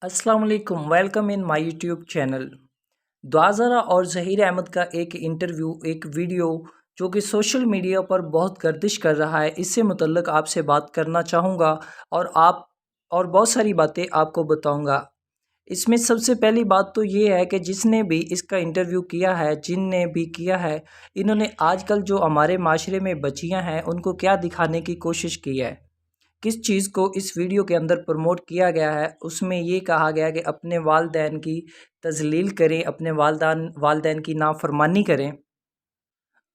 अस्सलाम वालेकुम, welcome in my YouTube channel. दुआ ज़रा और ज़हीर अहमद का एक इंटरव्यू, एक वीडियो जो कि सोशल मीडिया पर बहुत गर्दिश कर रहा है, इससे मुतल्लिक़ आपसे बात करना चाहूँगा और बहुत सारी बातें आपको बताऊँगा। इसमें सबसे पहली बात तो ये है कि जिसने भी इसका इंटरव्यू किया है, जिनने भी किया है, इन्होंने आजकल जो हमारे माशरे में बच्चियाँ हैं, उनको क्या दिखाने की कोशिश की है। किस चीज़ को इस वीडियो के अंदर प्रमोट किया गया है, उसमें ये कहा गया है कि अपने वालिदैन की तज़लील करें, अपने वालिदैन की नाफ़रमानी करें।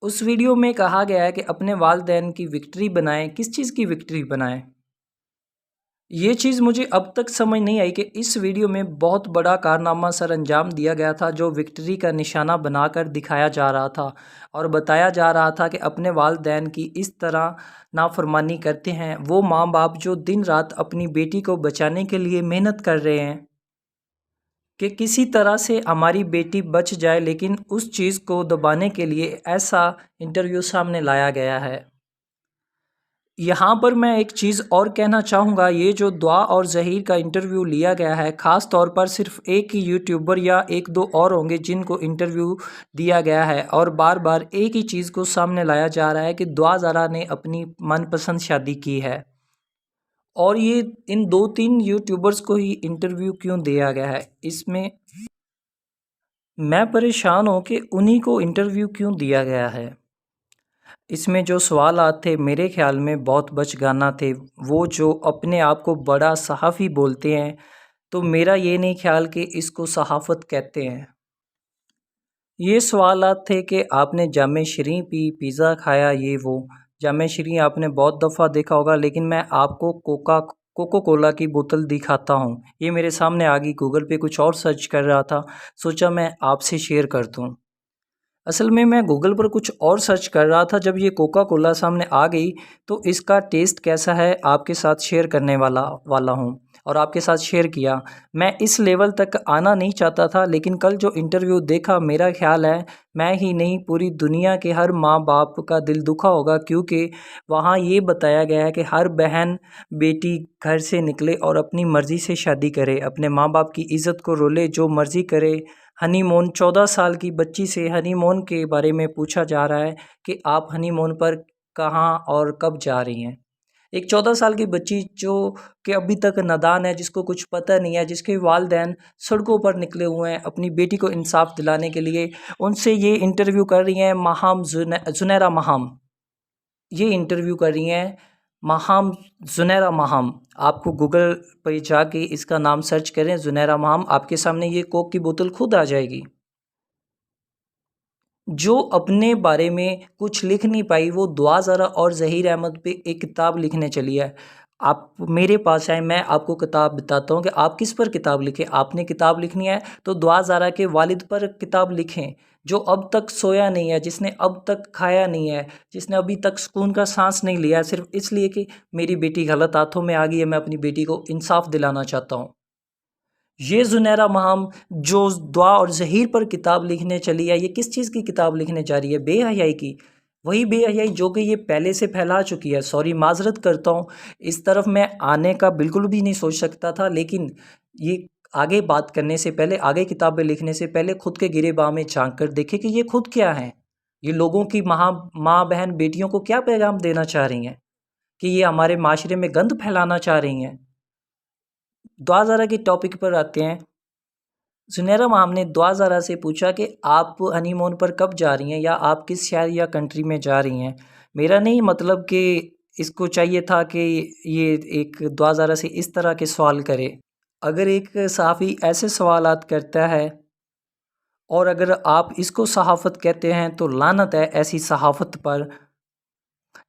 उस वीडियो में कहा गया है कि अपने वालिदैन की विक्ट्री बनाएँ, किस चीज़ की विक्ट्री बनाएँ? ये चीज़ मुझे अब तक समझ नहीं आई कि इस वीडियो में बहुत बड़ा कारनामा सरअंजाम दिया गया था, जो विक्ट्री का निशाना बनाकर दिखाया जा रहा था और बताया जा रहा था कि अपने वालिदैन की इस तरह नाफरमानी करते हैं वो माँ-बाप जो दिन रात अपनी बेटी को बचाने के लिए मेहनत कर रहे हैं कि किसी तरह से हमारी बेटी बच जाए, लेकिन उस चीज़ को दबाने के लिए ऐसा इंटरव्यू सामने लाया गया है। यहाँ पर मैं एक चीज़ और कहना चाहूँगा, ये जो दुआ और ज़हीर का इंटरव्यू लिया गया है, ख़ास तौर पर सिर्फ़ एक ही यूट्यूबर या 1-2 और होंगे जिनको इंटरव्यू दिया गया है और बार-बार एक ही चीज़ को सामने लाया जा रहा है कि दुआ ज़रा ने अपनी मनपसंद शादी की है। और ये इन 2-3 यूट्यूबर्स को ही इंटरव्यू क्यों दिया गया है? इसमें मैं परेशान हूँ कि उन्हीं को इंटरव्यू क्यों दिया गया है। इसमें जो सवालात थे मेरे ख़्याल में बहुत बचगाना थे। वो जो अपने आप को बड़ा सहाफ़ी बोलते हैं, तो मेरा ये नहीं ख़्याल कि इसको सहाफ़त कहते हैं। ये सवालात थे कि आपने जामे शरीं पी, पिज़्ज़ा खाया, ये वो। जामे शरीं आपने बहुत दफ़ा देखा होगा, लेकिन मैं आपको कोको कोला की बोतल दिखाता हूँ। ये मेरे सामने आ गई, गूगल पे कुछ और सर्च कर रहा था, सोचा मैं आपसे शेयर कर दूँ। असल में मैं गूगल पर कुछ और सर्च कर रहा था, जब ये कोका कोला सामने आ गई तो इसका टेस्ट कैसा है आपके साथ शेयर करने वाला हूँ और आपके साथ शेयर किया। मैं इस लेवल तक आना नहीं चाहता था, लेकिन कल जो इंटरव्यू देखा, मेरा ख़्याल है मैं ही नहीं पूरी दुनिया के हर माँ-बाप का दिल दुखा होगा, क्योंकि वहाँ ये बताया गया है कि हर बहन बेटी घर से निकले और अपनी मर्ज़ी से शादी करे, अपने माँ-बाप की इज़्ज़त को रोले, जो मर्ज़ी करे। हनीमून 14 साल की बच्ची से हनीमून के बारे में पूछा जा रहा है कि आप हनीमून पर कहाँ और कब जा रही हैं। एक 14 साल की बच्ची जो कि अभी तक नादान है, जिसको कुछ पता नहीं है, जिसके वालिदैन सड़कों पर निकले हुए हैं अपनी बेटी को इंसाफ़ दिलाने के लिए, उनसे ये इंटरव्यू कर रही हैं माहाम ज़ुनैरा माहाम। ये इंटरव्यू कर रही हैं माहाम ज़ुनैरा माहाम। आपको गूगल पे जाके इसका नाम सर्च करें ज़ुनैरा माहाम, आपके सामने ये कोक की बोतल खुद आ जाएगी। जो अपने बारे में कुछ लिख नहीं पाई, वो दुआ ज़रा और ज़हीर अहमद पे एक किताब लिखने चली है। आप मेरे पास आएँ, मैं आपको किताब बताता हूँ कि आप किस पर किताब लिखें। आपने किताब लिखनी है तो दुआ ज़रा के वालिद पर किताब लिखें, जो अब तक सोया नहीं है, जिसने अब तक खाया नहीं है, जिसने अभी तक सुकून का साँस नहीं लिया है, सिर्फ़ इसलिए कि मेरी बेटी गलत हाथों में आ गई है, मैं अपनी बेटी को इंसाफ़ दिलाना चाहता हूँ। ये ज़ुनैरा माहम जो दुआ और ज़हीर पर किताब लिखने चली है, ये किस चीज़ की किताब लिखने जा रही है? बेहयाई की। वही बेहयाई जो कि ये पहले से फैला चुकी है। सॉरी, माज़रत करता हूँ, इस तरफ मैं आने का बिल्कुल भी नहीं सोच सकता था, लेकिन ये आगे बात करने से पहले, आगे किताबें लिखने से पहले खुद के गिरेबान में झाँक कर देखें कि ये खुद क्या हैं? ये लोगों की माँ, बहन, बेटियों को क्या पैगाम देना चाह रही हैं? कि ये हमारे माशरे में गंद फैलाना चाह रही हैं? दुआ ज़रा के टॉपिक पर आते हैं। सुनैरा माम ने दुआ ज़रा से पूछा कि आप हनीमून पर कब जा रही हैं या आप किस शहर या कंट्री में जा रही हैं। मेरा नहीं मतलब कि इसको चाहिए था कि ये एक दुआ ज़रा से इस तरह के सवाल करे। अगर एक सहाफ़ी ऐसे सवालात करता है और अगर आप इसको सहाफ़त कहते हैं, तो लानत है ऐसी सहाफ़त पर।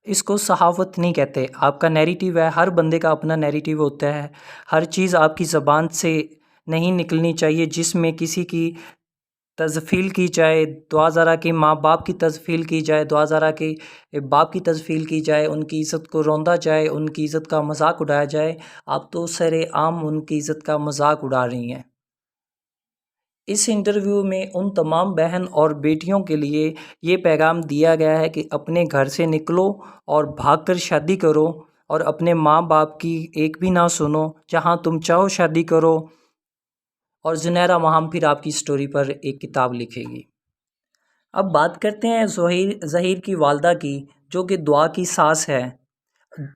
इसको सहाफ़त नहीं कहते। आपका नैरेटिव है, हर बंदे का अपना नैरेटिव होता है। हर चीज़ आपकी ज़बान से नहीं निकलनी चाहिए जिसमें किसी की तज़फ़ील की जाए। दुआ ज़रा के माँ-बाप की तज़फ़ील की जाए, दुआ ज़रा के बाप की तज़फ़ील की जाए, उनकी इज़्ज़त को रौंदा जाए, उनकी इज़्ज़त का मज़ाक उड़ाया जाए। आप तो सरेआम उनकी इज़्ज़त का मज़ाक उड़ा रही हैं। इस इंटरव्यू में उन तमाम बहन और बेटियों के लिए ये पैगाम दिया गया है कि अपने घर से निकलो और भागकर शादी करो और अपने माँ-बाप की एक भी ना सुनो। जहाँ तुम चाहो शादी करो। और जुनैरा महाम फिर आपकी स्टोरी पर एक किताब लिखेगी। अब बात करते हैं ज़हीर की वालदा की, जो कि दुआ की सास है।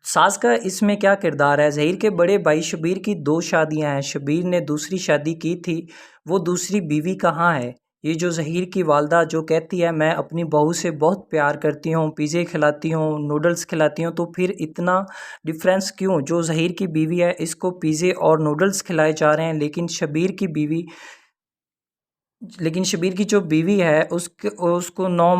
सास का इसमें क्या किरदार है? ज़हीर के बड़े भाई शबीर की 2 शादियां हैं। शबीर ने दूसरी शादी की थी, वो दूसरी बीवी कहाँ है? ये जो ज़हीर की वालदा जो कहती है मैं अपनी बहू से बहुत प्यार करती हूँ, पिज़्ज़े खिलाती हूँ, नूडल्स खिलाती हूँ, तो फिर इतना डिफरेंस क्यों? जो ज़हीर की बीवी है इसको पिज़्ज़े और नूडल्स खिलाए जा रहे हैं, लेकिन शबीर की जो बीवी है उसको 9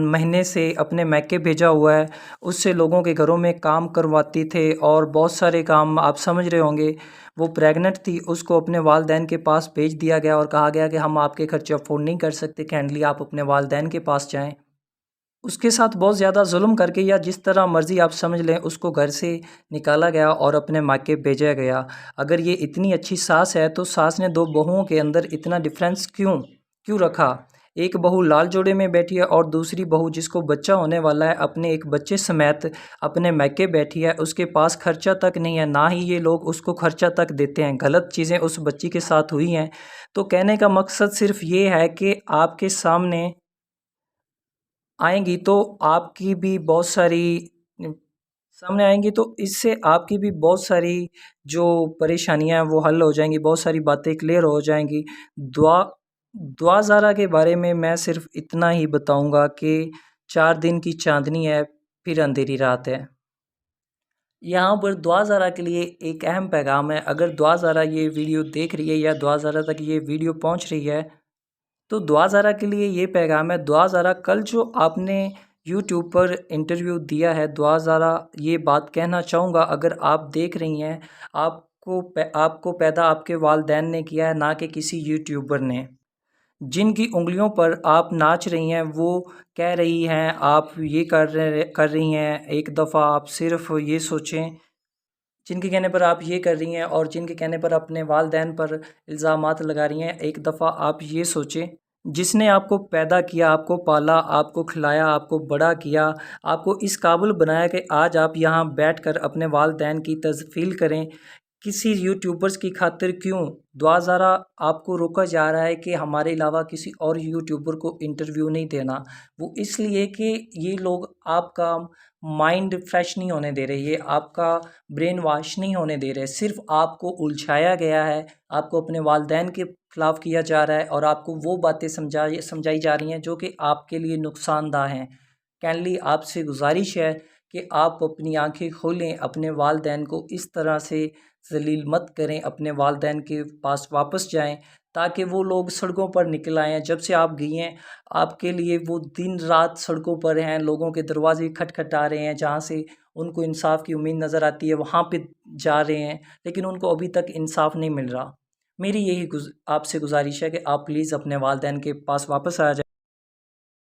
महीने से अपने मायके भेजा हुआ है। उससे लोगों के घरों में काम करवाती थे और बहुत सारे काम आप समझ रहे होंगे। वो प्रेग्नेंट थी, उसको अपने वालिदैन के पास भेज दिया गया और कहा गया कि हम आपके खर्चे अफोर्ड नहीं कर सकते, काइंडली आप अपने वालिदैन के पास जाएं। उसके साथ बहुत ज़्यादा जुल्म करके या जिस तरह मर्ज़ी आप समझ लें, उसको घर से निकाला गया और अपने मायके भेजा गया। अगर ये इतनी अच्छी सास है तो सास ने 2 बहुओं के अंदर इतना डिफरेंस क्यों रखा? एक बहू लाल जोड़े में बैठी है और दूसरी बहू जिसको बच्चा होने वाला है अपने एक बच्चे समेत अपने मायके बैठी है। उसके पास खर्चा तक नहीं है, ना ही ये लोग उसको खर्चा तक देते हैं। गलत चीज़ें उस बच्ची के साथ हुई हैं। तो कहने का मकसद सिर्फ़ ये है कि आपके सामने आएँगी तो आपकी भी बहुत सारी उम, सामने आएँगी तो इससे आपकी भी बहुत सारी जो परेशानियाँ हैं वो हल हो जाएँगी, बहुत सारी बातें क्लियर हो जाएँगी। दुआ दुआ ज़ारा के बारे में मैं सिर्फ़ इतना ही बताऊँगा कि 4 दिन की चाँदनी है, फिर अंधेरी रात है। यहाँ पर दुआ ज़ारा के लिए एक अहम पैगाम है। अगर दुआ ज़ारा ये वीडियो देख रही है या दुआ ज़ारा तक ये वीडियो पहुँच रही है, तो दुआ ज़ारा के लिए ये पैगाम है। दुआ ज़ारा, कल जो आपने यूट्यूब पर इंटरव्यू दिया है, दुआ ज़ारा ये बात कहना चाहूँगा, अगर आप देख रही हैं, आपको पैदा आपके वालिदैन ने किया है, ना कि किसी यूट्यूबर ने। जिनकी उँगलियों पर आप नाच रही हैं, वो कह रही हैं आप ये कर रही हैं। एक दफ़ा आप सिर्फ़ ये सोचें, जिनके कहने पर आप ये कर रही हैं और जिनके कहने पर अपने वालिदैन पर इल्ज़ामात लगा रही हैं, एक दफ़ा आप ये सोचें, जिसने आपको पैदा किया, आपको पाला, आपको खिलाया, आपको बड़ा किया, आपको इस काबिल बनाया कि आज आप यहाँ बैठकर अपने वालिदैन की तज़फ़ील करें, किसी यूट्यूबर्स की खातिर क्यों? दुआ ज़ारा, आपको रोका जा रहा है कि हमारे अलावा किसी और यूट्यूबर को इंटरव्यू नहीं देना। वो इसलिए कि ये लोग आपका माइंड फ्रेश नहीं होने दे रहे, ये आपका ब्रेन वॉश नहीं होने दे रहे। सिर्फ़ आपको उलझाया गया है, आपको अपने वालिदैन के खिलाफ़ किया जा रहा है और आपको वो बातें समझाई जा रही हैं जो कि आपके लिए नुकसानदा हैं। काइंडली आपसे गुज़ारिश है कि आप अपनी आँखें खोलें, अपने वालिदैन को इस तरह से ज़लील मत करें, अपने वालिदैन के पास वापस जाएँ, ताकि वो लोग सड़कों पर निकल आएँ। जब से आप गई हैं, आपके लिए वो दिन-रात सड़कों पर हैं, लोगों के दरवाज़े खटखटा रहे हैं, जहाँ से उनको इंसाफ़ की उम्मीद नज़र आती है, वहाँ पे जा रहे हैं, लेकिन उनको अभी तक इंसाफ़ नहीं मिल रहा। मेरी यही आपसे गुज़ारिश है कि आप प्लीज़ अपने वालिदैन के पास वापस आ जाएँ।